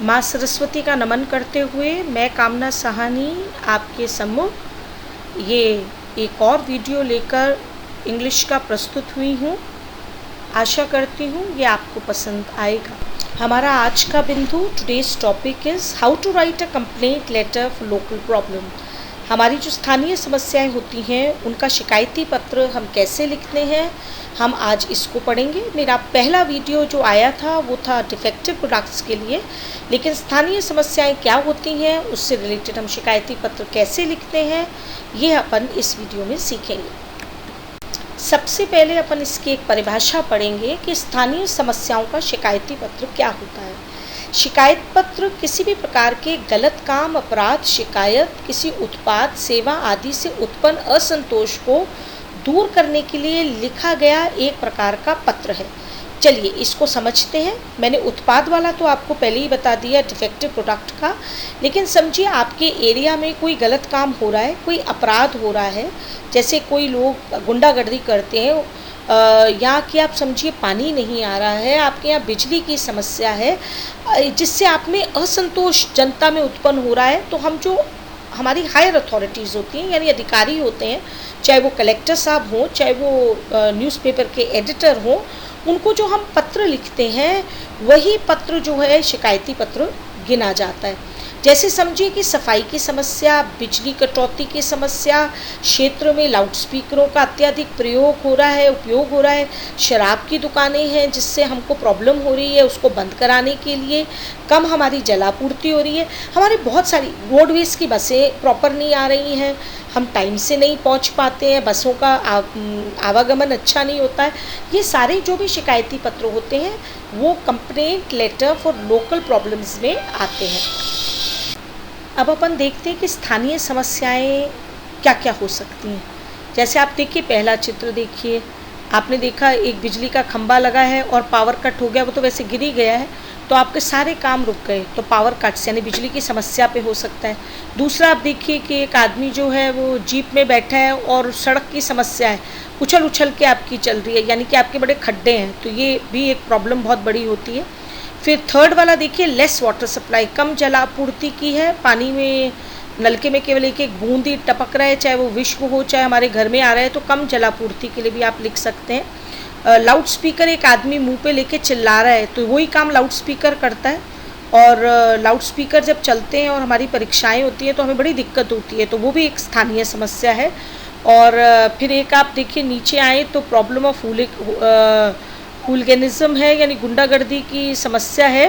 माँ सरस्वती का नमन करते हुए मैं कामना साहनी आपके सम्मुख ये एक और वीडियो लेकर इंग्लिश का प्रस्तुत हुई हूँ। आशा करती हूँ ये आपको पसंद आएगा। हमारा आज का बिंदु today's topic is how to write a complaint letter for local problem. हमारी जो स्थानीय समस्याएं होती हैं उनका शिकायती पत्र हम कैसे लिखते हैं, हम आज इसको पढ़ेंगे। मेरा पहला वीडियो जो आया था वो था डिफेक्टिव प्रोडक्ट्स के लिए, लेकिन स्थानीय समस्याएं क्या होती हैं उससे रिलेटेड हम शिकायती पत्र कैसे लिखते हैं ये अपन इस वीडियो में सीखेंगे। सबसे पहले अपन इसकी एक परिभाषा पढ़ेंगे कि स्थानीय समस्याओं का शिकायती पत्र क्या होता है। शिकायत पत्र किसी भी प्रकार के गलत काम, अपराध, शिकायत, किसी उत्पाद, सेवा आदि से उत्पन्न असंतोष को दूर करने के लिए लिखा गया एक प्रकार का पत्र है। चलिए इसको समझते हैं। मैंने उत्पाद वाला तो आपको पहले ही बता दिया, डिफेक्टिव प्रोडक्ट का, लेकिन समझिए आपके एरिया में कोई गलत काम हो रहा है, कोई अपराध हो रहा है, जैसे कोई लोग गुंडागर्दी करते हैं, यहाँ की आप समझिए पानी नहीं आ रहा है, आपके यहाँ बिजली की समस्या है, जिससे आप में असंतोष जनता में उत्पन्न हो रहा है, तो हम जो हमारी हायर अथॉरिटीज़ होती हैं यानी अधिकारी होते हैं, चाहे वो कलेक्टर साहब हों, चाहे वो न्यूज़पेपर के एडिटर हों, उनको जो हम पत्र लिखते हैं वही पत्र जो है शिकायती पत्र गिना जाता है। जैसे समझिए कि सफाई की समस्या, बिजली कटौती की समस्या, क्षेत्र में लाउडस्पीकरों का अत्यधिक प्रयोग हो रहा है, उपयोग हो रहा है, शराब की दुकानें हैं जिससे हमको प्रॉब्लम हो रही है, उसको बंद कराने के लिए कम हमारी जलापूर्ति हो रही है, हमारी बहुत सारी रोडवेज की बसें प्रॉपर नहीं आ रही हैं, हम टाइम से नहीं पहुंच पाते हैं, बसों का आवागमन अच्छा नहीं होता है। ये सारे जो भी शिकायती पत्र होते हैं वो complaint letter for local problems में आते हैं। अब अपन देखते हैं कि स्थानीय समस्याएं क्या क्या हो सकती हैं। जैसे आप देखिए, पहला चित्र देखिए, आपने देखा एक बिजली का खंभा लगा है और पावर कट हो गया, वो तो वैसे गिर ही गया है, तो आपके सारे काम रुक गए, तो पावर कट्स यानी बिजली की समस्या पे हो सकता है। दूसरा आप देखिए कि एक आदमी जो है वो जीप में बैठा है और सड़क की समस्या है, उछल उछल के आपकी चल रही है, यानी कि आपके बड़े खड्डे हैं, तो ये भी एक प्रॉब्लम बहुत बड़ी होती है। फिर थर्ड वाला देखिए, लेस वाटर सप्लाई, कम जलापूर्ति की है, पानी में नलके में केवल एक एक बूंद ही टपक रहा है, चाहे वो विश्व हो चाहे हमारे घर में आ रहा है, तो कम जलापूर्ति के लिए भी आप लिख सकते हैं। लाउड स्पीकर, एक आदमी मुंह पे लेके चिल्ला रहा है, तो वही काम लाउड स्पीकर करता है, और लाउड स्पीकर जब चलते हैं और हमारी परीक्षाएं होती हैं तो हमें बड़ी दिक्कत होती है, तो वो भी एक स्थानीय समस्या है। और फिर एक आप देखिए नीचे आए तो प्रॉब्लम ऑफ हुलिगनिज्म है, यानी गुंडागर्दी की समस्या है।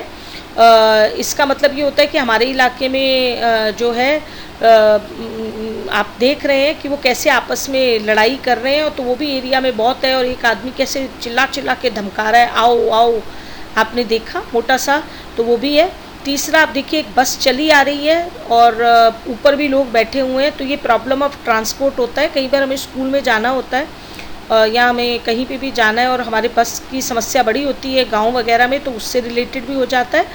इसका मतलब ये होता है कि हमारे इलाके में जो है आप देख रहे हैं कि वो कैसे आपस में लड़ाई कर रहे हैं, तो वो भी एरिया में बहुत है, और एक आदमी कैसे चिल्ला चिल्ला के धमका रहा है, आओ आओ, आपने देखा मोटा सा, तो वो भी है। तीसरा आप देखिए, एक बस चली आ रही है और ऊपर भी लोग बैठे हुए हैं, तो ये प्रॉब्लम ऑफ ट्रांसपोर्ट होता है। कई बार हमें स्कूल में जाना होता है या हमें कहीं पे भी जाना है और हमारे बस की समस्या बड़ी होती है गांव वगैरह में, तो उससे रिलेटेड भी हो जाता है।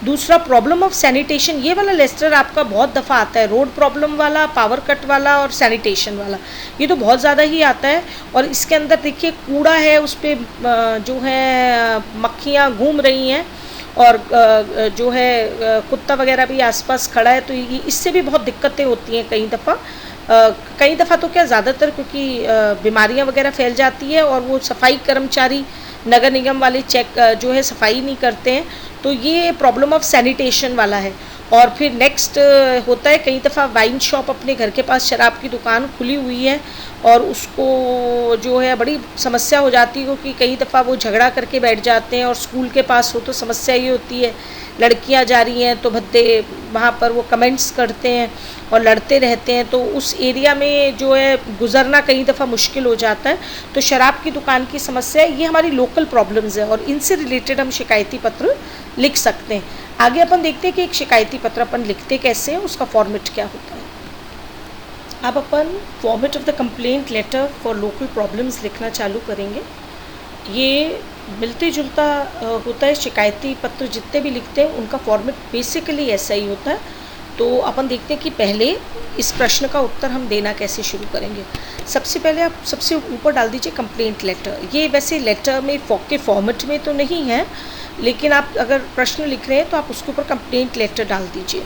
दूसरा प्रॉब्लम ऑफ सैनिटेशन, ये वाला लेस्टर आपका बहुत दफ़ा आता है, रोड प्रॉब्लम वाला, पावर कट वाला और सैनिटेशन वाला, ये तो बहुत ज़्यादा ही आता है। और इसके अंदर देखिए कूड़ा है, उस पर जो है मक्खियाँ घूम रही हैं, और जो है कुत्ता वगैरह भी आसपास खड़ा है, तो इससे भी बहुत दिक्कतें होती हैं कई दफ़ा तो क्या ज़्यादातर, क्योंकि बीमारियां वगैरह फैल जाती है और वो सफाई कर्मचारी नगर निगम वाले चेक जो है सफाई नहीं करते हैं, तो ये प्रॉब्लम ऑफ सैनिटेशन वाला है। और फिर नेक्स्ट होता है, कई दफ़ा वाइन शॉप, अपने घर के पास शराब की दुकान खुली हुई है और उसको जो है बड़ी समस्या हो जाती है, क्योंकि कई दफ़ा वो झगड़ा करके बैठ जाते हैं, और स्कूल के पास हो तो समस्या ये होती है, लड़कियां जा रही हैं तो भद्दे वहाँ पर वो कमेंट्स करते हैं और लड़ते रहते हैं, तो उस एरिया में जो है गुजरना कई दफ़ा मुश्किल हो जाता है। तो शराब की दुकान की समस्या, ये हमारी लोकल प्रॉब्लम्स है और इनसे रिलेटेड हम शिकायती पत्र लिख सकते हैं। आगे अपन देखते हैं कि एक शिकायती पत्र अपन लिखते कैसे हैं, उसका फॉर्मेट क्या होता है। अब अपन format of the complaint letter for local problems लिखना चालू करेंगे। ये मिलते जुलता होता है, शिकायती पत्र जितने भी लिखते हैं उनका फॉर्मेट बेसिकली ऐसा ही होता है। तो अपन देखते हैं कि पहले इस प्रश्न का उत्तर हम देना कैसे शुरू करेंगे। सबसे पहले आप सबसे ऊपर डाल दीजिए कंप्लेंट लेटर। ये वैसे लेटर में के फॉर्मेट में तो नहीं है, लेकिन आप अगर प्रश्न लिख रहे हैं तो आप उसके ऊपर कंप्लेंट लेटर डाल दीजिए।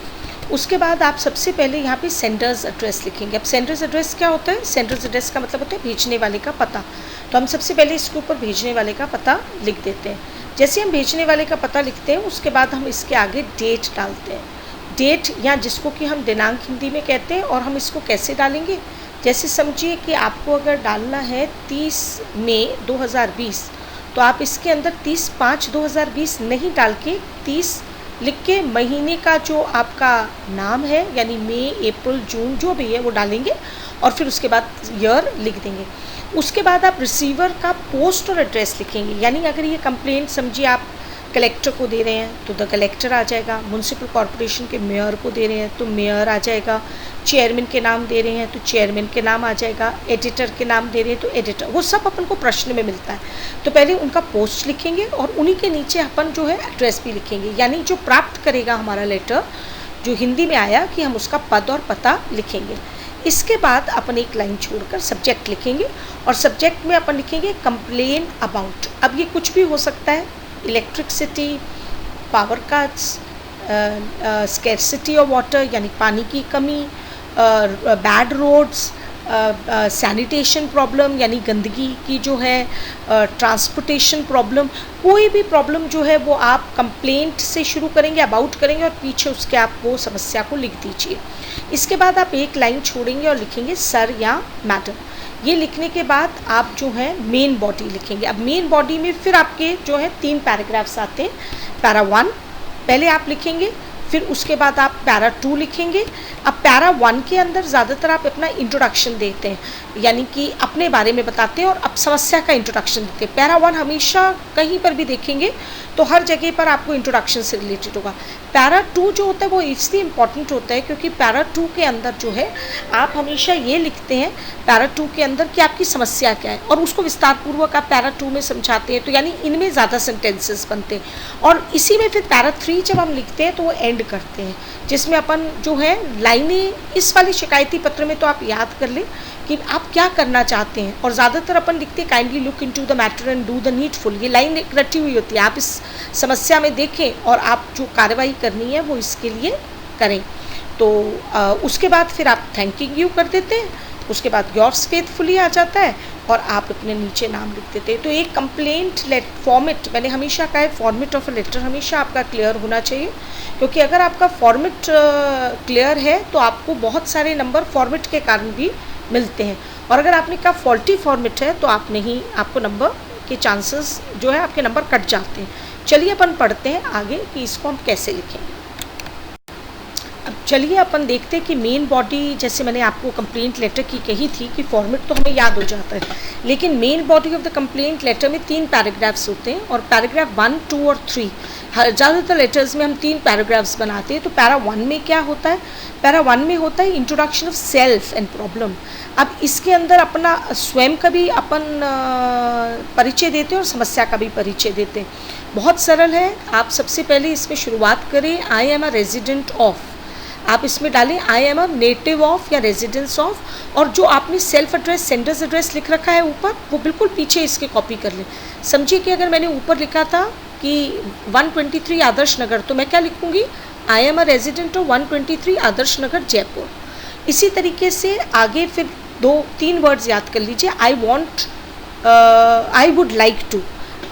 उसके बाद आप सबसे पहले यहाँ पे सेंडर्स एड्रेस लिखेंगे। अब सेंडर्स एड्रेस क्या होता है? सेंडर्स एड्रेस का मतलब होता है भेजने वाले का पता। तो हम सबसे पहले इसके ऊपर भेजने वाले का पता लिख देते हैं। जैसे हम भेजने वाले का पता लिखते हैं उसके बाद हम इसके आगे डेट डालते हैं। डेट या जिसको कि हम दिनांक हिंदी में कहते हैं। और हम इसको कैसे डालेंगे? जैसे समझिए कि आपको अगर डालना है 30 मई 2020, तो आप इसके अंदर 30/5/2020 नहीं डाल के 30 लिख के महीने का जो आपका नाम है यानी मई, अप्रैल, जून जो भी है वो डालेंगे और फिर उसके बाद ईयर लिख देंगे। उसके बाद आप रिसीवर का पोस्ट और एड्रेस लिखेंगे। यानी अगर ये कंप्लेंट समझिए आप कलेक्टर को दे रहे हैं तो द कलेक्टर आ जाएगा, म्यूनसिपल कॉरपोरेशन के मेयर को दे रहे हैं तो मेयर आ जाएगा, चेयरमैन के नाम दे रहे हैं तो चेयरमैन के नाम आ जाएगा, एडिटर के नाम दे रहे हैं तो एडिटर, वो सब अपन को प्रश्न में मिलता है। तो पहले उनका पोस्ट लिखेंगे और उन्हीं के नीचे अपन जो है एड्रेस भी लिखेंगे। यानी जो प्राप्त करेगा हमारा लेटर जो हिंदी में आया कि हम उसका पद और पता लिखेंगे। इसके बाद अपन एक लाइन छोड़कर सब्जेक्ट लिखेंगे और सब्जेक्ट में अपन लिखेंगे कंप्लेन अबाउट। अब ये कुछ भी हो सकता है, electricity, power cuts, scarcity of water यानी पानी की कमी, बैड रोड्स, सैनिटेशन प्रॉब्लम यानी गंदगी की जो है, ट्रांसपोर्टेशन प्रॉब्लम, कोई भी प्रॉब्लम जो है वो आप कंप्लेंट से शुरू करेंगे, अबाउट करेंगे और पीछे उसके आप वो समस्या को लिख दीजिए। इसके बाद आप एक लाइन छोड़ेंगे और लिखेंगे सर या मैडम। ये लिखने के बाद आप जो है मेन बॉडी लिखेंगे। अब मेन बॉडी में फिर आपके जो है 3 पैराग्राफ्स आते हैं। पैरा 1 पहले आप लिखेंगे, फिर उसके बाद आप पैरा 2 लिखेंगे। अब पैरा 1 के अंदर ज़्यादातर आप अपना इंट्रोडक्शन देते हैं, यानी कि अपने बारे में बताते हैं और अब समस्या का इंट्रोडक्शन देते हैं। पैरा 1 हमेशा कहीं पर भी देखेंगे तो हर जगह पर आपको इंट्रोडक्शन से रिलेटेड होगा। पैरा 2 जो होता है वो इसलिए इम्पॉर्टेंट होता है क्योंकि पैरा 2 के अंदर जो है आप हमेशा ये लिखते हैं पैरा 2 के अंदर कि आपकी समस्या क्या है और उसको विस्तारपूर्वक आप पैरा 2 में समझाते हैं। तो यानी इनमें ज़्यादा सेंटेंसेस बनते हैं और इसी में फिर पैरा 3 जब हम लिखते हैं तो वो एंड करते हैं, जिसमें अपन जो है लाइनें इस वाले शिकायती पत्र में तो आप याद कर लें कि आप क्या करना चाहते हैं। और ज़्यादातर अपन लिखते हैं kindly look into the matter and do the needful. ये लाइन एक रटी हुई होती है, आप इस समस्या में देखें और आप जो कार्रवाई करनी है वो इसके लिए करें। तो उसके बाद फिर आप थैंकिंग यू कर देते हैं, उसके बाद योर्स फेथफुली आ जाता है और आप अपने नीचे नाम लिख देते हैं। तो एक कंप्लेंट फॉर्मेट, मैंने हमेशा कहा है फॉर्मेट ऑफ अ लेटर हमेशा आपका क्लियर होना चाहिए, क्योंकि अगर आपका फॉर्मेट क्लियर है तो आपको बहुत सारे नंबर फॉर्मेट के कारण भी मिलते हैं। और अगर आपने कहा फॉल्टी फॉर्मेट है तो आप नहीं, आपको नंबर के चांसेस जो है आपके नंबर कट जाते हैं। चलिए अपन पढ़ते हैं आगे कि इसको हम कैसे लिखेंगे। अब चलिए अपन देखते हैं कि मेन बॉडी, जैसे मैंने आपको कंप्लेंट लेटर की कही थी कि फॉर्मेट तो हमें याद हो जाता है, लेकिन main body of the complaint letter में 3 पैराग्राफ्स होते हैं और पैराग्राफ 1, 2 और 3 ज़्यादातर लेटर्स में हम 3 पैराग्राफ्स बनाते हैं। तो पैरा 1 में क्या होता है? पैरा 1 में होता है introduction of self and problem. अब इसके अंदर अपना स्वयं का भी अपन परिचय देते हैं और समस्या का भी परिचय देते हैं। बहुत सरल है। आप सबसे पहले इसमें शुरुआत करें आई एम अ रेजिडेंट ऑफ, आप इसमें डालें आई एम अ नेटिव ऑफ या रेजिडेंस ऑफ, और जो आपने सेल्फ एड्रेस, सेंडर्स एड्रेस लिख रखा है ऊपर, वो बिल्कुल पीछे इसके कॉपी कर लें। समझिए कि अगर मैंने ऊपर लिखा था कि 123 आदर्श नगर, तो मैं क्या लिखूँगी? आई एम अ रेजिडेंट ऑफ 123 आदर्श नगर जयपुर। इसी तरीके से आगे फिर 2-3 वर्ड्स याद कर लीजिए। I want, I would like to,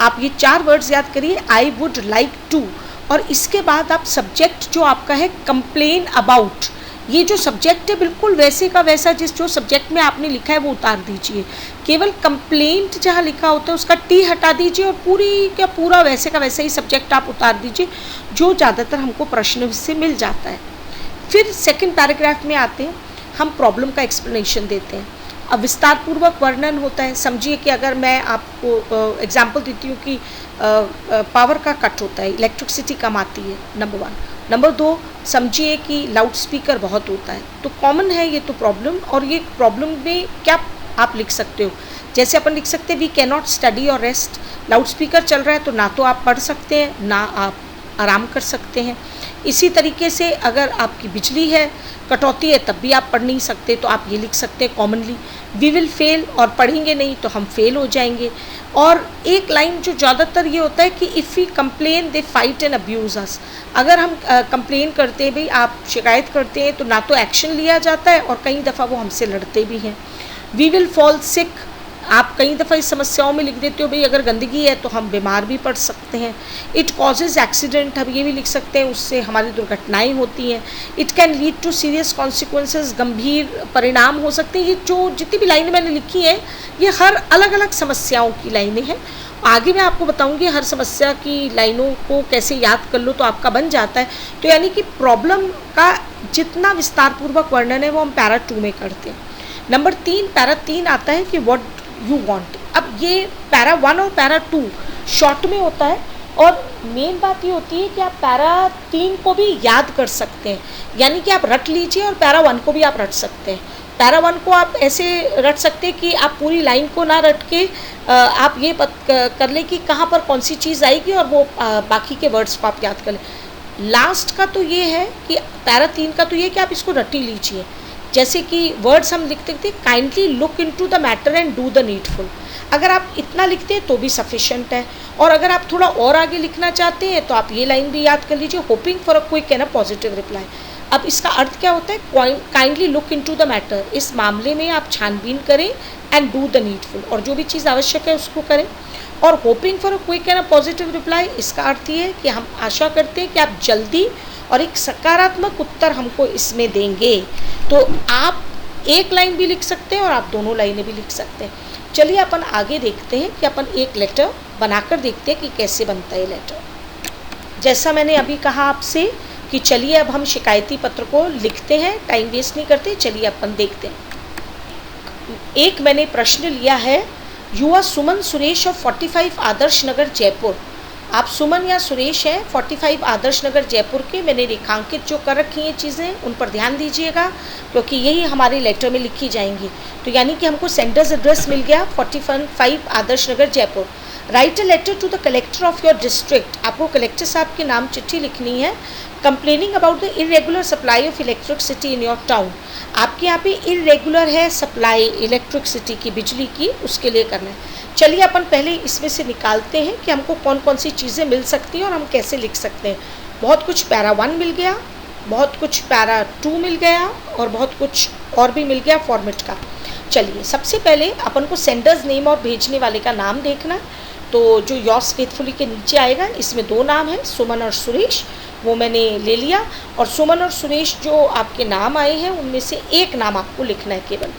आप ये 4 वर्ड्स याद करिए, आई वुड लाइक टू। और इसके बाद आप सब्जेक्ट जो आपका है कंप्लेन अबाउट, ये जो सब्जेक्ट है बिल्कुल वैसे का वैसा जो सब्जेक्ट में आपने लिखा है वो उतार दीजिए। केवल कंप्लेंट जहाँ लिखा होता है उसका टी हटा दीजिए और पूरी का पूरा वैसे का वैसा ही सब्जेक्ट आप उतार दीजिए, जो ज़्यादातर हमको प्रश्न से मिल जाता है। फिर सेकंड पैराग्राफ में आते हैं, हम प्रॉब्लम का एक्सप्लेनेशन देते हैं। अब विस्तार पूर्वक वर्णन होता है। समझिए कि अगर मैं आपको एग्जांपल देती हूँ कि पावर का कट होता है, इलेक्ट्रिसिटी कम आती है, नंबर 1। नंबर 2, समझिए कि लाउड स्पीकर बहुत होता है। तो कॉमन है ये तो प्रॉब्लम, और ये प्रॉब्लम में क्या आप लिख सकते हो, जैसे अपन लिख सकते हैं वी कैन नॉट स्टडी और रेस्ट। लाउड स्पीकर चल रहा है तो ना तो आप पढ़ सकते हैं ना आप आराम कर सकते हैं। इसी तरीके से अगर आपकी बिजली है, कटौती है, तब भी आप पढ़ नहीं सकते, तो आप ये लिख सकते हैं कॉमनली वी विल फेल, और पढ़ेंगे नहीं तो हम फेल हो जाएंगे। और एक लाइन जो ज़्यादातर ये होता है कि if we complain they fight and abuse us. अगर हम कंप्लेन करते हैं, भाई आप शिकायत करते हैं, तो ना तो एक्शन लिया जाता है और कई दफ़ा वो हमसे लड़ते भी हैं। वी विल फॉल सिक, आप कई दफ़ा इस समस्याओं में लिख देते हो भाई अगर गंदगी है तो हम बीमार भी पड़ सकते हैं। इट कॉजेज एक्सीडेंट, हम ये भी लिख सकते हैं उससे हमारी दुर्घटनाएं होती हैं। It can lead to serious consequences, गंभीर परिणाम हो सकते हैं। ये जो जितनी भी लाइनें मैंने लिखी हैं ये हर अलग अलग समस्याओं की लाइनें हैं। आगे मैं आपको बताऊंगी हर समस्या की लाइनों को कैसे याद कर लो तो आपका बन जाता है। तो यानी कि प्रॉब्लम का जितना विस्तारपूर्वक वर्णन है वो हम पैरा 2 में करते हैं। नंबर 3, पैरा 3 आता है कि व्हाट यू वांट। अब ये पैरा 1 और पैरा 2 शॉर्ट में होता है, और मेन बात ये होती है कि आप पैरा 3 को भी याद कर सकते हैं, यानी कि आप रट लीजिए, और पैरा 1 को भी आप रट सकते हैं। पैरा 1 को आप ऐसे रट सकते हैं कि आप पूरी लाइन को ना रट के आप ये कर लें कि कहाँ पर कौन सी चीज़ आएगी, और वो बाकी के वर्ड्स को आप याद कर लें। लास्ट का तो ये है कि पैरा 3 का तो ये कि आप इसको रट ही लीजिए। जैसे कि वर्ड्स हम लिखते थे, kindly look into the matter and do the needful. अगर आप इतना लिखते हैं तो भी सफिशेंट है, और अगर आप थोड़ा और आगे लिखना चाहते हैं तो आप ये लाइन भी याद कर लीजिए, hoping for a quick and a positive reply. अब इसका अर्थ क्या होता है, kindly look into the matter, इस मामले में आप छानबीन करें, एंड डू द नीडफुल, और जो भी चीज़ आवश्यक है उसको करें। और hoping for a quick and a positive reply, इसका अर्थ ये है कि हम आशा करते हैं कि आप जल्दी और एक सकारात्मक उत्तर हमको इसमें देंगे। तो आप एक लाइन भी लिख सकते हैं और आप दोनों लाइनें भी लिख सकते हैं। चलिए अपन आगे देखते हैं कि अपन एक लेटर बनाकर देखते हैं कि कैसे बनता है लेटर। जैसा मैंने अभी कहा आपसे कि चलिए अब हम शिकायती पत्र को लिखते हैं, टाइम वेस्ट नहीं करते, चलिए अपन देखते हैं। एक मैंने प्रश्न लिया है, you are Suman Suresh of 45 Adarsh Nagar Jaipur. आप सुमन या सुरेश हैं 45 आदर्श नगर जयपुर के। मैंने रेखांकित जो कर रखी हैं चीज़ें उन पर ध्यान दीजिएगा, क्योंकि यही हमारे लेटर में लिखी जाएंगी। तो यानी कि हमको सेंडर्स एड्रेस मिल गया 45 Adarsh Nagar Jaipur. Write a letter to the collector of your district, आपको कलेक्टर साहब के नाम चिट्ठी लिखनी है। Complaining about the irregular supply of electricity in your town, आपके यहाँ पे इरेगुलर है सप्लाई इलेक्ट्रिसिटी की, बिजली की, उसके लिए करना है। चलिए अपन पहले इसमें से निकालते हैं कि हमको कौन कौन सी चीज़ें मिल सकती हैं और हम कैसे लिख सकते हैं। बहुत कुछ पैरा 1 मिल गया, बहुत कुछ पैरा 2 मिल गया, और बहुत कुछ और भी मिल गया फॉर्मेट का। चलिए सबसे पहले अपन को सेंडर्स नेम और भेजने वाले का नाम देखना है। तो जो योर्स फेथफुली के नीचे आएगा इसमें 2 नाम हैं, सुमन और सुरेश, वो मैंने ले लिया। और सुमन और सुरेश जो आपके नाम आए हैं उनमें से एक नाम आपको लिखना है केवल।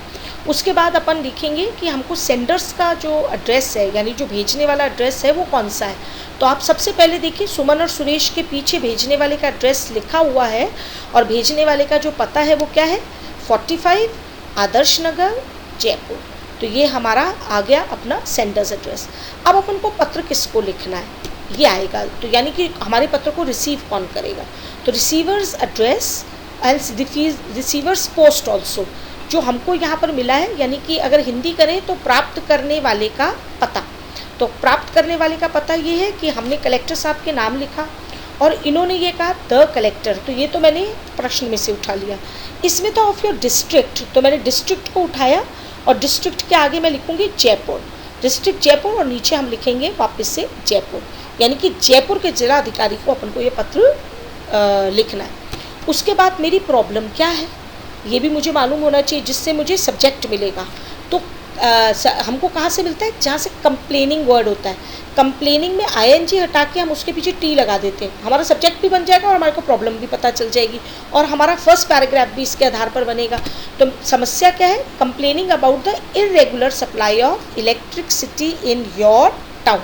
उसके बाद अपन लिखेंगे कि हमको सेंडर्स का जो एड्रेस है, यानी जो भेजने वाला एड्रेस है वो कौन सा है। तो आप सबसे पहले देखिए सुमन और सुरेश के पीछे भेजने वाले का एड्रेस लिखा हुआ है, और भेजने वाले का जो पता है वो क्या है, 45 आदर्श नगर जयपुर। तो ये हमारा आ गया अपना सेंडर्स एड्रेस। अब अपन को पत्र किसको लिखना है ये आएगा, तो यानी कि हमारे पत्र को रिसीव कौन करेगा। तो receiver's address and receiver's post also, जो हमको यहाँ पर मिला है, यानी कि अगर हिंदी करें तो प्राप्त करने वाले का पता। तो प्राप्त करने वाले का पता ये है कि हमने कलेक्टर साहब के नाम लिखा, और इन्होंने ये कहा द कलेक्टर, तो ये तो मैंने प्रश्न में से उठा लिया। इसमें तो ऑफ योर डिस्ट्रिक्ट, तो मैंने डिस्ट्रिक्ट को उठाया, और डिस्ट्रिक्ट के आगे मैं लिखूंगी जयपुर, डिस्ट्रिक्ट जयपुर, और नीचे हम लिखेंगे वापस से जयपुर, यानी कि जयपुर के जिला अधिकारी को अपन को ये पत्र लिखना है। उसके बाद मेरी प्रॉब्लम क्या है ये भी मुझे मालूम होना चाहिए, जिससे मुझे सब्जेक्ट मिलेगा। तो हमको कहाँ से मिलता है, जहाँ से कंप्लेनिंग वर्ड होता है। कंप्लेनिंग में ING हटा के हम उसके पीछे T लगा देते हैं, हमारा सब्जेक्ट भी बन जाएगा और हमारे को प्रॉब्लम भी पता चल जाएगी, और हमारा फर्स्ट पैराग्राफ भी इसके आधार पर बनेगा। तो समस्या क्या है, complaining about the irregular supply of electricity in your town,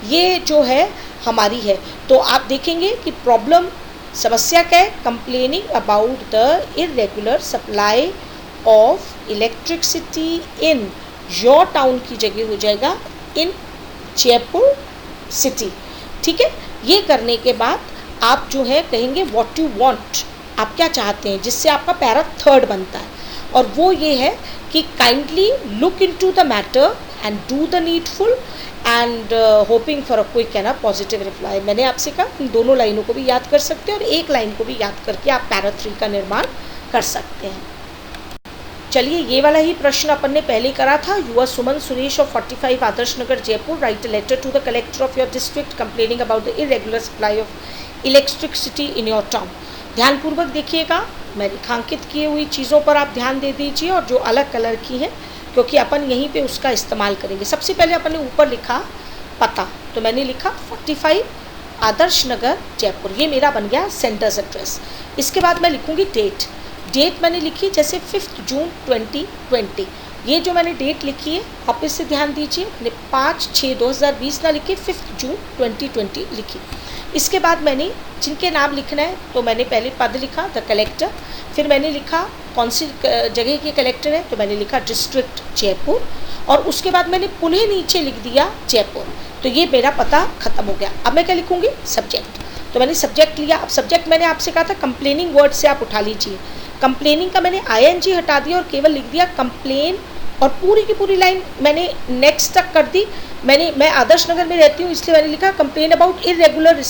ये जो है हमारी है। तो आप देखेंगे कि प्रॉब्लम, समस्या क्या है, complaining about the irregular supply of electricity in your town की जगह हो जाएगा इन जयपुर सिटी। ठीक है, ये करने के बाद आप जो है कहेंगे व्हाट यू वांट, आप क्या चाहते हैं, जिससे आपका पैरा 3rd बनता है, और वो ये है कि kindly look into the matter and do the needful and hoping for a quick and a positive reply. मैंने आपसे कहा इन दोनों लाइनों को भी याद कर सकते हैं और एक लाइन को भी याद करके आप पैरा 3 का निर्माण कर सकते हैं। चलिए ये वाला ही प्रश्न अपन ने पहले करा था। You are Suman Suresh of 45 Adarsh Nagar Jaipur write a letter to the collector of your district complaining about the irregular supply of electricity in your town. ध्यानपूर्वक देखिएगा, मैं रेखांकित किए हुई चीज़ों पर आप ध्यान दे दीजिए और जो अलग कलर की है क्योंकि अपन यहीं पे उसका इस्तेमाल करेंगे। सबसे पहले अपन ने ऊपर लिखा पता, तो मैंने लिखा 45 आदर्श नगर जयपुर, ये मेरा बन गया सेंडर्स एड्रेस। इसके बाद मैं लिखूँगी डेट मैंने लिखी जैसे 5 जून 2020। ये जो मैंने डेट लिखी है वापस से ध्यान दीजिए, मैंने 5/6/2020 ना लिखी, 5 जून 2020 लिखी। इसके बाद मैंने जिनके नाम लिखना है तो मैंने पहले पद लिखा द कलेक्टर, फिर मैंने लिखा कौन सी जगह के कलेक्टर है तो मैंने लिखा डिस्ट्रिक्ट जयपुर, और उसके बाद मैंने पुनः नीचे लिख दिया जयपुर। तो ये मेरा पता खत्म हो गया। अब मैं क्या लिखूँगी, सब्जेक्ट। तो मैंने सब्जेक्ट लिया। अब सब्जेक्ट मैंने आपसे कहा था कंप्लेनिंग वर्ड से आप उठा लीजिए। कंप्लेनिंग का मैंने ING हटा दिया और केवल लिख दिया कंप्लेन, और पूरी की पूरी लाइन मैंने नेक्स्ट तक कर दी। मैं आदर्श नगर में रहती हूँ इसलिए मैंने लिखा complain about irregular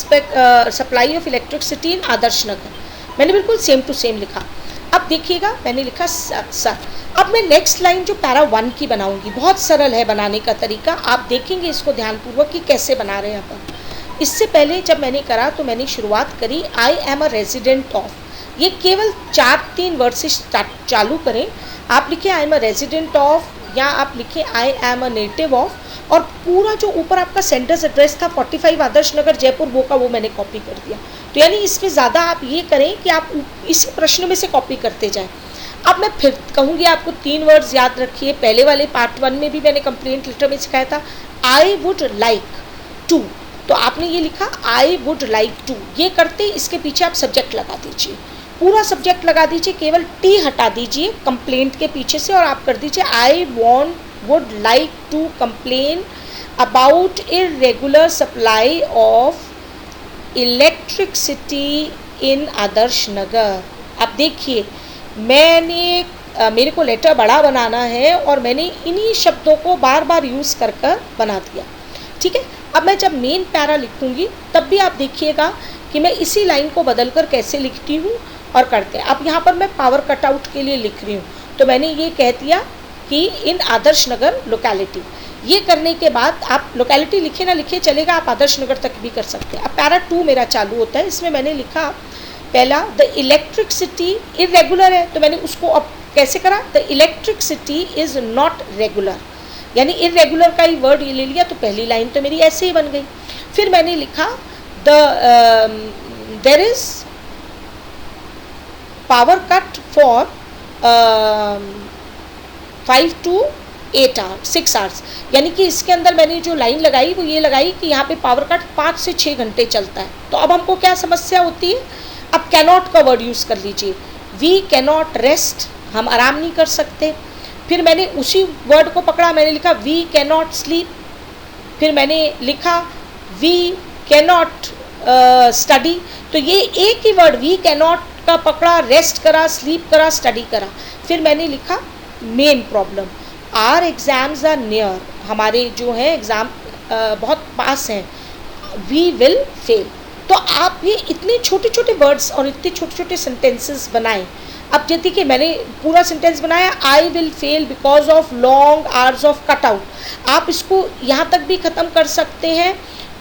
supply of electricity in Adarsh Nagar. मैंने बिल्कुल सेम टू सेम लिखा। अब देखिएगा मैंने लिखा सर। अब मैं नेक्स्ट लाइन जो पैरा 1 की बनाऊंगी, बहुत सरल है बनाने का तरीका, आप देखेंगे इसको ध्यानपूर्वक कि कैसे बना रहे हैं अपन। इससे पहले जब मैंने करा तो मैंने शुरुआत करी आई एम अ रेजिडेंट ऑफ, ये केवल 4-3 वर्ड से चालू करें। आप लिखें आई एम अ रेजिडेंट ऑफ, या आप लिखें आई एम अ नेटिव ऑफ, और पूरा जो ऊपर आपका सेंडर्स एड्रेस था 45 आदर्श नगर जयपुर वो मैंने कॉपी कर दिया। तो यानी इसमें ज़्यादा आप ये करें कि आप इसी प्रश्न में से कॉपी करते जाएं। अब मैं फिर कहूँगी आपको 3 वर्ड्स याद रखिए। पहले वाले पार्ट 1 में भी मैंने कंप्लेंट लेटर में सिखाया था आई वुड लाइक टू, तो आपने ये लिखा आई वुड लाइक टू। ये करते इसके पीछे आप सब्जेक्ट लगा दीजिए, पूरा सब्जेक्ट लगा दीजिए, केवल टी हटा दीजिए कंप्लेंट के पीछे से और आप कर दीजिए I would like to complain about irregular supply of electricity in Adarsh Nagar. अब देखिए मेरे को लेटर बड़ा बनाना है और मैंने इन्हीं शब्दों को बार बार यूज़ कर बना दिया। ठीक है, अब मैं जब मेन पैरा लिखूंगी तब भी आप देखिएगा कि मैं इसी लाइन को बदलकर कैसे लिखती हूँ और करते हैं। अब यहाँ पर मैं पावर कटआउट के लिए लिख रही हूँ, तो मैंने ये कह दिया कि इन आदर्श नगर लोकेलिटी। ये करने के बाद आप लोकेलिटी लिखे ना लिखे चलेगा, आप आदर्श नगर तक भी कर सकते हैं। अब पैरा 2 मेरा चालू होता है, इसमें मैंने लिखा पहला द इलेक्ट्रिसिटी इरेगुलर है, तो मैंने उसको अब कैसे करा, the electricity is not regular, यानी इरेगुलर का ही वर्ड ये ले लिया, तो पहली लाइन तो मेरी ऐसे ही बन गई। फिर मैंने लिखा there is power cut for 5 to 8 hours 6 hours, यानी कि इसके अंदर मैंने जो लाइन लगाई वो ये लगाई कि यहाँ पे पावर कट 5 से 6 घंटे चलता है। तो अब हमको क्या समस्या होती है, अब कैनॉट का वर्ड यूज़ कर लीजिए, वी कैनॉट रेस्ट, हम आराम नहीं कर सकते। फिर मैंने उसी वर्ड को पकड़ा, मैंने लिखा वी कैनॉट स्लीप। फिर मैंने लिखा वी कैनॉट स्टडी, तो ये एक ही वर्ड वी कैनॉट का पकड़ा, रेस्ट करा, स्लीप करा, स्टडी करा। फिर मैंने लिखा main problem, are exams are near, हमारे जो है एग्ज़ाम बहुत पास हैं, वी विल फेल। तो आप ये इतने छोटे छोटे वर्ड्स और इतने छोटे छोटे सेंटेंसेस बनाएं। अब जैसे कि मैंने पूरा सेंटेंस बनाया I will fail because of long hours of cutout, आप इसको यहाँ तक भी ख़त्म कर सकते हैं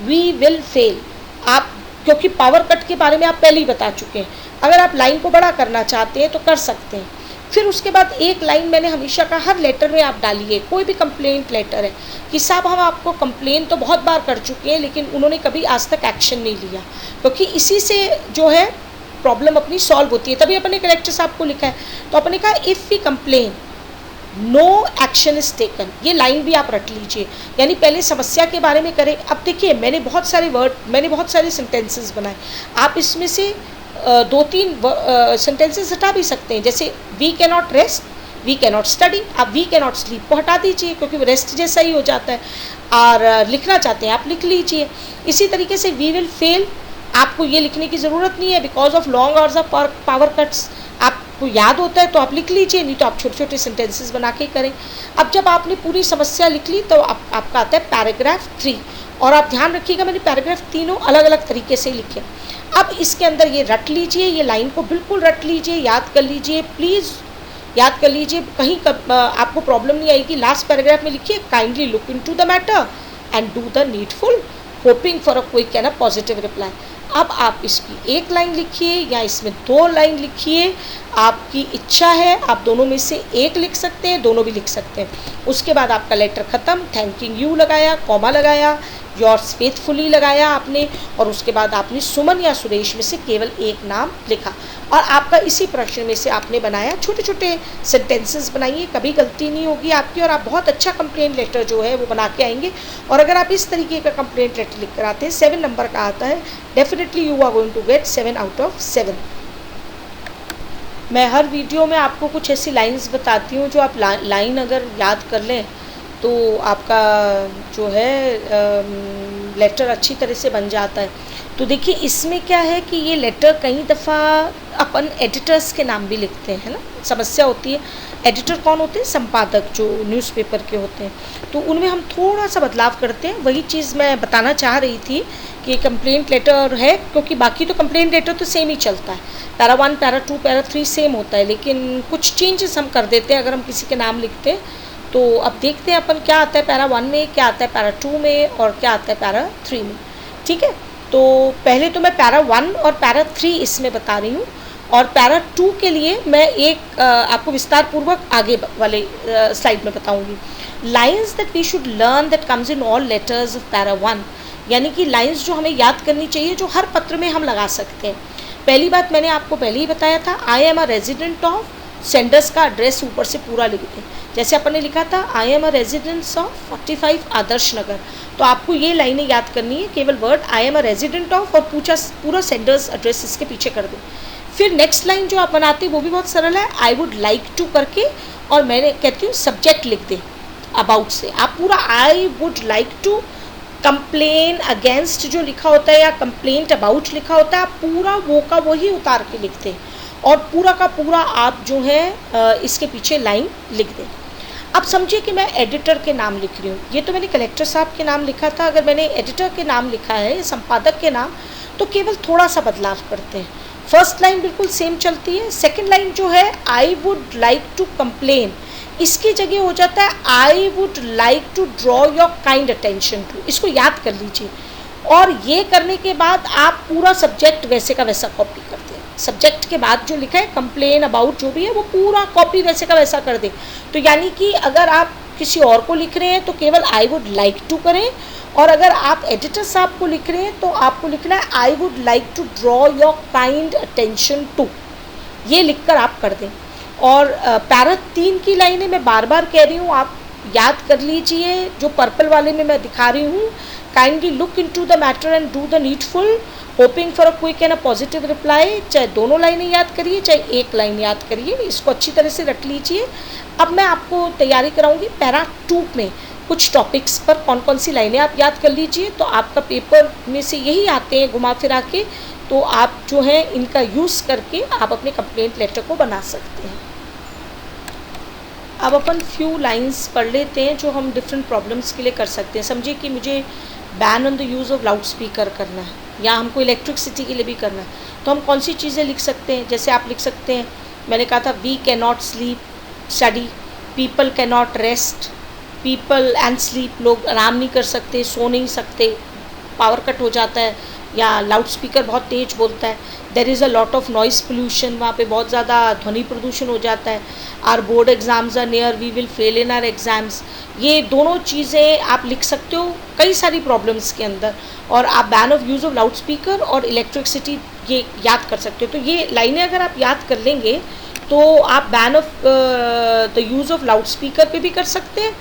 वी विल फेल, आप क्योंकि पावर कट के बारे में आप पहले ही बता चुके हैं। अगर आप लाइन को बड़ा करना चाहते हैं तो कर सकते हैं। फिर उसके बाद एक लाइन मैंने हमेशा का हर लेटर में आप डालिए, कोई भी कंप्लेंट लेटर है कि साहब हम आपको कंप्लेन तो बहुत बार कर चुके हैं लेकिन उन्होंने कभी आज तक एक्शन नहीं लिया, क्योंकि इसी से जो है प्रॉब्लम अपनी सॉल्व होती है। तभी अपने कलेक्टर साहब को लिखा है, तो अपने कहा if we complain no action is taken, ये लाइन भी आप रट लीजिए, यानी पहले समस्या के बारे में करें। अब देखिए मैंने बहुत सारे सेंटेंसेस बनाए, आप इसमें से 2-3 सेंटेंसेस हटा भी सकते हैं, जैसे we cannot rest, we cannot study, आप वी कैनॉट स्लीप को हटा दीजिए क्योंकि रेस्ट जैसा ही हो जाता है, और लिखना चाहते हैं आप लिख लीजिए। इसी तरीके से वी विल फेल, आपको ये लिखने की ज़रूरत नहीं है because of long hours of power cuts, आप आपको याद होता है तो आप लिख लीजिए, नहीं तो आप छोटे छोटे सेंटेंसेस बना के करें। अब जब आपने पूरी समस्या लिख ली तो आपका आता है पैराग्राफ 3, और आप ध्यान रखिएगा मैंने पैराग्राफ तीनों अलग अलग तरीके से लिखे। अब इसके अंदर ये रट लीजिए, ये लाइन को बिल्कुल रट लीजिए, याद कर लीजिए, प्लीज़ याद कर लीजिए, कहीं आपको प्रॉब्लम नहीं आएगी। लास्ट पैराग्राफ में लिखिए kindly look into the matter and do the needful, hoping for a quick and a positive reply. अब आप इसकी एक लाइन लिखिए या इसमें 2 लाइन लिखिए, आपकी इच्छा है, आप दोनों में से एक लिख सकते हैं, दोनों भी लिख सकते हैं। उसके बाद आपका लेटर ख़त्म, थैंकिंग यू लगाया, कॉमा लगाया, योर्स फेथफुली लगाया आपने, और उसके बाद आपने सुमन या सुरेश में से केवल एक नाम लिखा, और आपका इसी प्रश्न में से आपने बनाया। छोटे छोटे सेंटेंसेस बनाइए, कभी गलती नहीं होगी आपकी, और आप बहुत अच्छा कंप्लेंट लेटर जो है वो बना के आएंगे। और अगर आप इस तरीके का कंप्लेंट लेटर लिख कर आते हैं, 7 नंबर का आता है, definitely you are going to get 7 out of 7। मैं हर वीडियो में आपको कुछ ऐसी लाइंस बताती हूँ जो आप लाइन अगर याद कर लें तो आपका जो है लेटर अच्छी तरह से बन जाता है। तो देखिए इसमें क्या है कि ये लेटर कई दफ़ा अपन एडिटर्स के नाम भी लिखते हैं ना, समस्या होती है। एडिटर कौन होते हैं? संपादक, जो न्यूज़पेपर के होते हैं। तो उनमें हम थोड़ा सा बदलाव करते हैं। वही चीज़ मैं बताना चाह रही थी कि कंप्लेंट लेटर है, क्योंकि बाकी तो कंप्लेंट लेटर तो सेम ही चलता है, पैरा 1, पैरा 2, पैरा 3 सेम होता है, लेकिन कुछ चेंजेस हम कर देते हैं अगर हम किसी के नाम लिखते हैं। तो अब देखते हैं अपन क्या आता है पैरा 1 में, क्या आता है पैरा 2 में, और क्या आता है पैरा 3 में। ठीक है, तो पहले तो मैं पैरा 1 और पैरा 3 इसमें बता रही हूँ, और पैरा 2 के लिए मैं एक आपको विस्तार पूर्वक आगे वाले स्लाइड में बताऊँगी। Lines that we should learn that comes in all letters of para 1, यानी कि लाइन्स जो हमें याद करनी चाहिए, जो हर पत्र में हम लगा सकते हैं। पहली बात मैंने आपको पहले ही बताया था, I am a resident of, senders का एड्रेस ऊपर से पूरा लिख दें। जैसे अपन ने लिखा था I am a residence of 45 Adarsh नगर, तो आपको ये लाइनें याद करनी है, केवल word I am a resident of और पूरा सेंडर्स एड्रेस इसके पीछे कर दें। फिर नेक्स्ट लाइन जो आप बनाते हैं वो भी बहुत सरल है, आई वुड लाइक टू करके, और मैंने कहती हूँ सब्जेक्ट लिख दें अबाउट से। आप पूरा I would like to complain against जो लिखा होता है या कंप्लेंट अबाउट लिखा होता है, आप पूरा वो का वही उतार के लिखते हैं, और पूरा का पूरा आप जो है इसके पीछे लाइन लिख दें। अब समझिए कि मैं एडिटर के नाम लिख रही हूँ, ये तो मैंने कलेक्टर साहब के नाम लिखा था, अगर मैंने एडिटर के नाम लिखा है, संपादक के नाम, तो केवल थोड़ा सा बदलाव करते हैं। फर्स्ट लाइन बिल्कुल सेम चलती है, सेकंड लाइन जो है I would like to complain, इसकी जगह हो जाता है I would like to draw your kind attention to. इसको याद कर लीजिए, और ये करने के बाद आप पूरा सब्जेक्ट वैसे का वैसा कॉपी कर दें। सब्जेक्ट के बाद जो लिखा है कंप्लेन अबाउट जो भी है वो पूरा कॉपी वैसे का वैसा कर दें। तो यानी कि अगर आप किसी और को लिख रहे हैं तो केवल आई वुड लाइक टू करें, और अगर आप एडिटर साहब को लिख रहे हैं तो आपको लिखना है I would like to draw your kind attention to, ये लिखकर आप कर दें। और पैरा 3 की लाइनें मैं बार बार कह रही हूँ, आप याद कर लीजिए, जो पर्पल वाले में मैं दिखा रही हूँ, kindly look into the matter and do the needful, hoping for a quick and a positive reply. चाहे दोनों लाइनें याद करिए, चाहे एक लाइन याद करिए, इसको अच्छी तरह से रख लीजिए। अब मैं आपको तैयारी कराऊंगी पैरा 2 में कुछ टॉपिक्स पर, कौन कौन सी लाइनें आप याद कर लीजिए। तो आपका पेपर में से यही आते हैं घुमा फिरा के, तो आप जो है इनका यूज़ करके आप अपने कंप्लेंट लेटर को बना सकते हैं। अब अपन फ्यू लाइंस पढ़ लेते हैं जो हम डिफरेंट प्रॉब्लम्स के लिए कर सकते हैं। समझिए कि मुझे ban on the use of loud speaker करना है, या हमको इलेक्ट्रिसिटी के लिए भी करना है, तो हम कौन सी चीज़ें लिख सकते हैं? जैसे आप लिख सकते हैं, मैंने कहा था we can not sleep study, people can not rest, people and sleep, लोग आराम नहीं कर सकते, सो नहीं सकते, पावर कट हो जाता है, या लाउड स्पीकर बहुत तेज़ बोलता है, there is a lot of noise pollution, वहाँ पे बहुत ज़्यादा ध्वनि प्रदूषण हो जाता है, our board exams are near, we will fail in our exams. ये दोनों चीज़ें आप लिख सकते हो कई सारी प्रॉब्लम्स के अंदर, और आप ban of use of loud speaker और इलेक्ट्रिसिटी ये याद कर सकते हो। तो ये लाइनें अगर आप याद कर लेंगे तो आप ban of the use of loud speaker पे भी कर सकते हैं,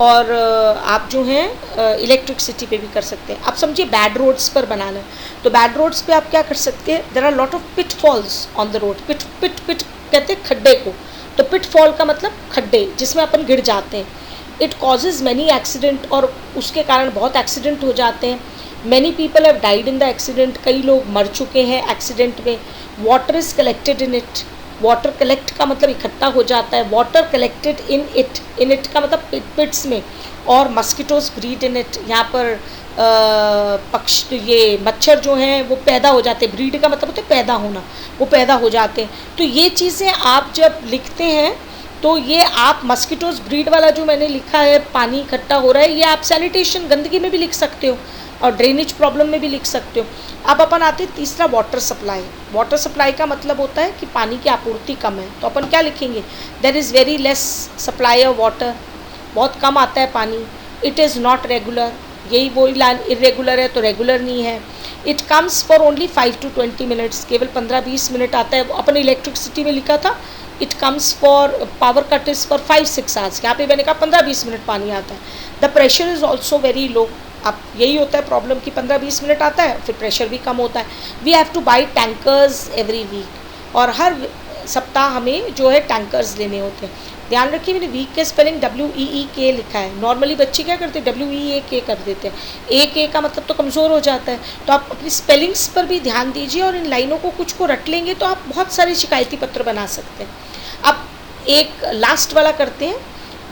और आप जो हैं इलेक्ट्रिसिटी पे भी कर सकते हैं। आप समझिए बैड रोड्स पर बनाना है, तो बैड रोड्स पे आप क्या कर सकते हैं? There are lot of pitfalls on the road. Pit pit pit कहते हैं खड्डे को, तो पिटफॉल का मतलब खड्डे जिसमें अपन गिर जाते हैं। इट कॉजेज़ मैनी एक्सीडेंट, और उसके कारण बहुत एक्सीडेंट हो जाते हैं। Many people have died in the accident, कई लोग मर चुके हैं एक्सीडेंट में। Water is collected in it, water collect का मतलब इकट्ठा हो जाता है, वाटर कलेक्टेड इन इट का मतलब पिट्स में, और मस्किटोज ब्रीड इन इट, यहाँ पर ये मच्छर जो हैं वो पैदा हो जाते हैं, ब्रीड का मतलब होता है पैदा होना, वो पैदा हो जाते हैं। तो ये चीज़ें आप जब लिखते हैं तो ये आप मस्किटोज ब्रीड वाला जो मैंने लिखा है, पानी इकट्ठा हो रहा है, ये आप सैनिटेशन गंदगी में भी लिख सकते हो और ड्रेनेज प्रॉब्लम में भी लिख सकते हो। अब अपन आते हैं तीसरा, वाटर सप्लाई। वाटर सप्लाई का मतलब होता है कि पानी की आपूर्ति कम है, तो अपन क्या लिखेंगे, there is very less supply of water, बहुत कम आता है पानी। इट इज़ नॉट रेगुलर, यही वही लाइन, इरेगुलर है तो रेगुलर नहीं है। It comes for only 5 to 20 minutes, केवल 15-20 मिनट आता है। अपन इलेक्ट्रिसिटी में लिखा था it comes for power cut is for 5-6 hours, यहाँ पे मैंने कहा 15-20 मिनट पानी आता है। The pressure is also very low, अब यही होता है प्रॉब्लम कि 15-20 मिनट आता है, फिर प्रेशर भी कम होता है। We have to buy tankers every week, और हर सप्ताह हमें जो है टैंकर्स लेने होते हैं। ध्यान रखिए मैंने वीक के स्पेलिंग WEEK लिखा है, नॉर्मली बच्चे क्या करते हैं WEAK कर देते हैं, एक का मतलब तो कमज़ोर हो जाता है। तो आप अपनी स्पेलिंग्स पर भी ध्यान दीजिए, और इन लाइनों को कुछ को रट लेंगे तो आप बहुत सारे शिकायती पत्र बना सकते हैं। अब एक लास्ट वाला करते हैं,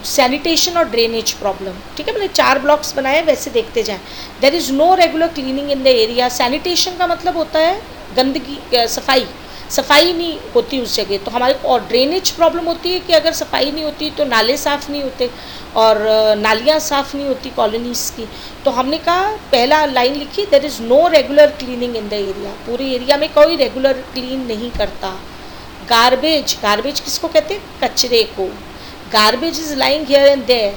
सैनिटेशन और ड्रेनेज प्रॉब्लम। ठीक है, मैंने 4 ब्लॉक्स बनाए, वैसे देखते जाएं। There is no regular cleaning in the area. Sanitation का मतलब होता है गंदगी, सफाई नहीं होती उस जगह, तो हमारे को। और ड्रेनेज प्रॉब्लम होती है कि अगर सफाई नहीं होती तो नाले साफ़ नहीं होते और नालियाँ साफ़ नहीं होती कॉलोनीज़ की। तो हमने कहा पहला लाइन लिखी, there is no regular cleaning in the area, पूरे एरिया में कोई रेगुलर क्लीन नहीं करता। गार्बेज किसको कहते हैं, कचरे को। Garbage is lying here and there,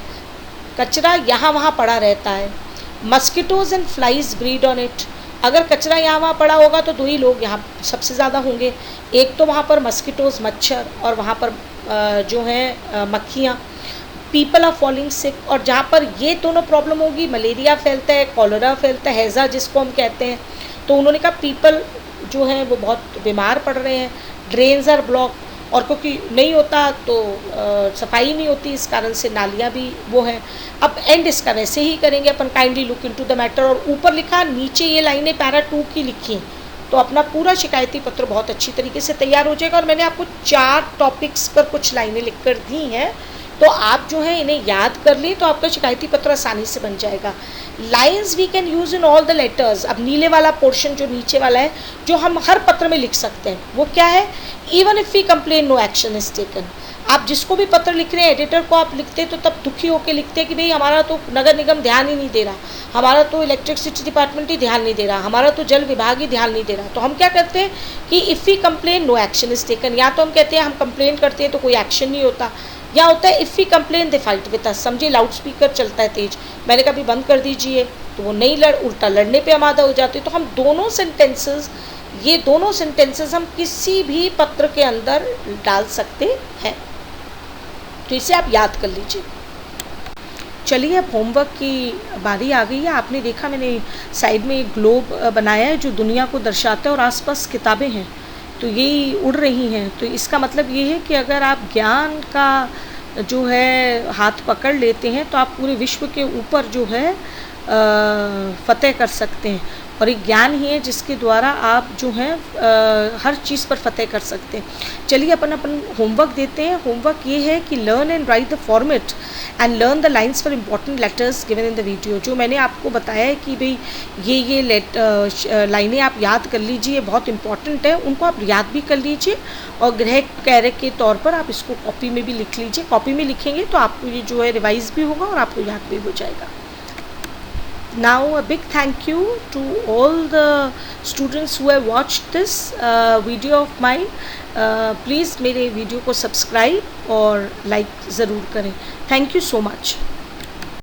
कचरा यहाँ वहाँ पड़ा रहता है। Mosquitoes and flies breed on it, अगर कचरा यहाँ वहाँ पड़ा होगा तो 2 ही लोग यहाँ सबसे ज़्यादा होंगे, एक तो वहाँ पर मस्किटोज मच्छर, और वहाँ पर जो है मक्खियाँ। पीपल आर फॉलिंग सिक, और जहाँ पर ये दोनों प्रॉब्लम होगी, मलेरिया फैलता है, कॉलरा फैलता है, हैज़ा जिसको हम कहते हैं। तो उन्होंने कहा पीपल जो हैं वो बहुत बीमार पड़ रहे हैं। ड्रेन्स आर ब्लॉक, और क्योंकि नहीं होता तो सफाई नहीं होती, इस कारण से नालियाँ भी वो हैं। अब एंड इसका वैसे ही करेंगे अपन, kindly look into the matter, और ऊपर लिखा, नीचे ये लाइनें पैरा 2 की लिखी हैं, तो अपना पूरा शिकायती पत्र बहुत अच्छी तरीके से तैयार हो जाएगा। और मैंने आपको 4 टॉपिक्स पर कुछ लाइनें लिख कर दी हैं, तो आप जो है इन्हें याद कर लें तो आपका शिकायती पत्र आसानी से बन जाएगा। Lines we can use in all the letters. अब नीले वाला पोर्शन जो नीचे वाला है, जो हम हर पत्र में लिख सकते हैं, वो क्या है, even if we complain no action is taken. आप जिसको भी पत्र लिख रहे हैं, एडिटर को आप लिखते हैं तो तब दुखी होकर लिखते हैं कि भाई हमारा तो नगर निगम ध्यान ही नहीं दे रहा, हमारा तो इलेक्ट्रिसिटी डिपार्टमेंट ही ध्यान नहीं दे रहा, हमारा तो जल विभाग ही ध्यान नहीं दे रहा। तो हम क्या करते हैं कि if we complain no action is taken, या तो हम कहते हैं हम कंप्लेन करते हैं तो कोई एक्शन नहीं होता, या होता है if we complain they fight with us. समझिए लाउड स्पीकर चलता है तेज, मैंने कहा भी बंद कर दीजिए, तो वो नहीं उल्टा लड़ने पे आमादा हो जाते। तो हम दोनों सेंटेंसेस, ये दोनों सेंटेंसेस हम किसी भी पत्र के अंदर डाल सकते हैं, तो इसे आप याद कर लीजिए। चलिए अब होमवर्क की बारी आ गई है। आपने देखा मैंने साइड में एक ग्लोब बनाया है जो दुनिया को दर्शाता है, और आसपास किताबें हैं तो यही उड़ रही हैं। तो इसका मतलब ये है कि अगर आप ज्ञान का जो है हाथ पकड़ लेते हैं तो आप पूरे विश्व के ऊपर जो है फतेह कर सकते हैं, और एक ज्ञान ही है जिसके द्वारा आप जो हैं हर चीज़ पर फतेह कर सकते हैं। चलिए अपन होमवर्क देते हैं। होमवर्क ये है कि learn and right the format and learn the lines for important letters given in the video. जो मैंने आपको बताया है कि भाई ये लाइनें आप याद कर लीजिए, बहुत इंपॉर्टेंट है, उनको आप याद भी कर लीजिए, और गृह कार्य के तौर पर आप इसको कॉपी में भी लिख लीजिए। कॉपी में लिखेंगे तो आपको ये जो है रिवाइज भी होगा और आपको याद भी हो जाएगा। Now a big thank you to all the students who have watched this video of mine. Please मेरे वीडियो को सब्सक्राइब और लाइक ज़रूर करें। Thank you so much.